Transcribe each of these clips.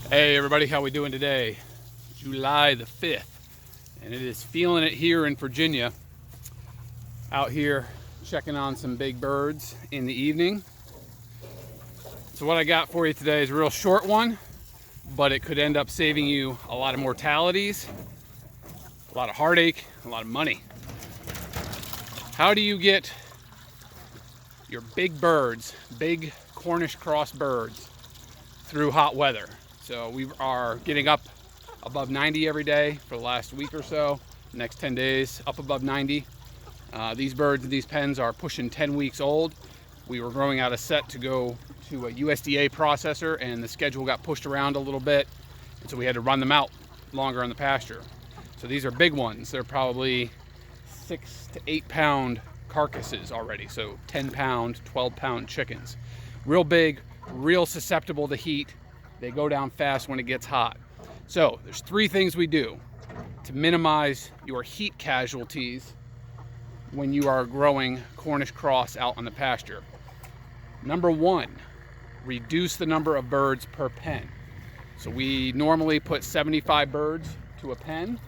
Hey everybody, how we doing today? July the 5th, and it is feeling it here in Virginia. Out here checking on some big birds in the evening. So what I got for you today is a real short one, but it could end up saving you a lot of mortalities, a lot of heartache, a lot of money. How do you get your big birds, big Cornish cross birds, through hot weather? So we are getting up above 90 every day for the last week or so. The next 10 days up above 90. These birds in these pens are pushing 10 weeks old. We were growing out a set to go to a USDA processor, and the schedule got pushed around a little bit, and so we had to run them out longer on the pasture. So these are big ones. They're probably 6 to 8 pound carcasses already, so 10 pound, 12 pound chickens. Real big, real susceptible to heat. They go down fast when it gets hot. So there's 3 things we do to minimize your heat casualties when you are growing Cornish cross out on the pasture. Number 1, reduce the number of birds per pen. So we normally put 75 birds to a pen.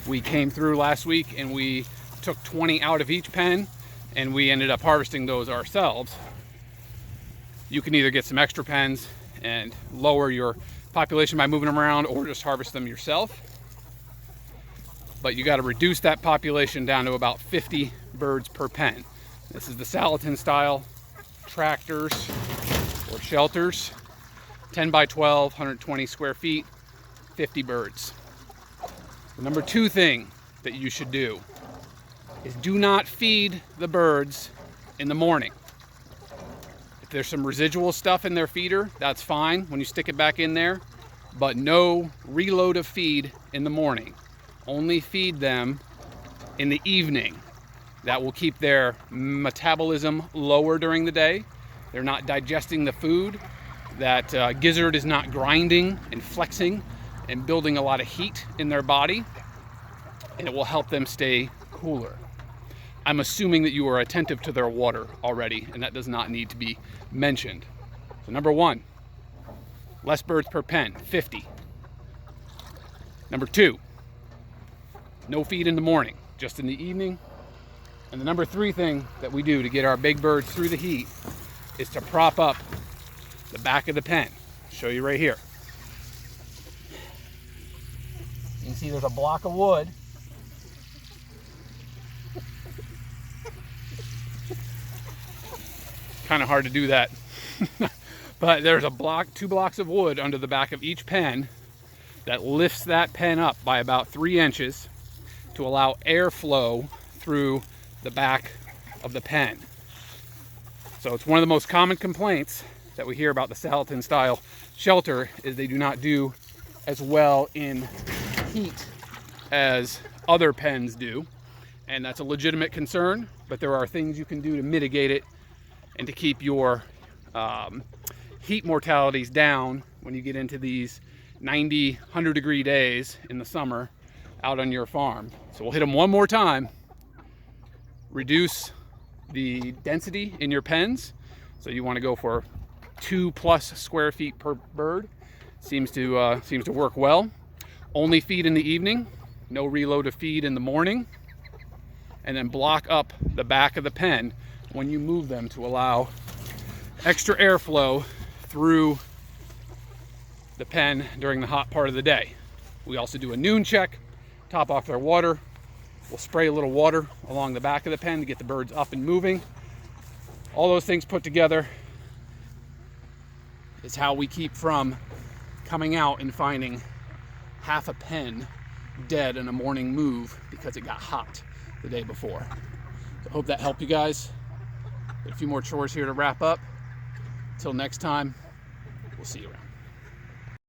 We came through last week and we took 20 out of each pen, and we ended up harvesting those ourselves. You can either get some extra pens and lower your population by moving them around, or just harvest them yourself. But you got to reduce that population down to about 50 birds per pen. This is the Salatin style tractors or shelters, 10 by 12, 120 square feet, 50 birds. The number 2 thing that you should do is do not feed the birds in the morning. If there's some residual stuff in their feeder, that's fine when you stick it back in there, but no reload of feed in the morning. Only feed them in the evening. That will keep their metabolism lower during the day. They're not digesting the food. That gizzard is not grinding and flexing and building a lot of heat in their body, and it will help them stay cooler. I'm assuming that you are attentive to their water already, and that does not need to be mentioned. So number 1, less birds per pen, 50. Number 2, no feed in the morning, just in the evening. And the number 3 thing that we do to get our big birds through the heat is to prop up the back of the pen. I'll show you right here. You can see there's a block of wood. Kind of hard to do that. But there's a block, 2 blocks of wood under the back of each pen that lifts that pen up by about 3 inches to allow airflow through the back of the pen. So it's one of the most common complaints that we hear about the Salatin style shelter is they do not do as well in heat as other pens do. And that's a legitimate concern, but there are things you can do to mitigate it and to keep your heat mortalities down when you get into these 90, 100 degree days in the summer out on your farm. So we'll hit them one more time. Reduce the density in your pens. So you want to go for 2+ square feet per bird. Seems to work well. Only feed in the evening. No reload of feed in the morning. And then block up the back of the pen when you move them to allow extra airflow through the pen during the hot part of the day. We also do a noon check, top off their water. We'll spray a little water along the back of the pen to get the birds up and moving. All those things put together is how we keep from coming out and finding half a pen dead in a morning move because it got hot the day before. So I hope that helped you guys. Got a few more chores here to wrap up. Until next time, we'll see you around.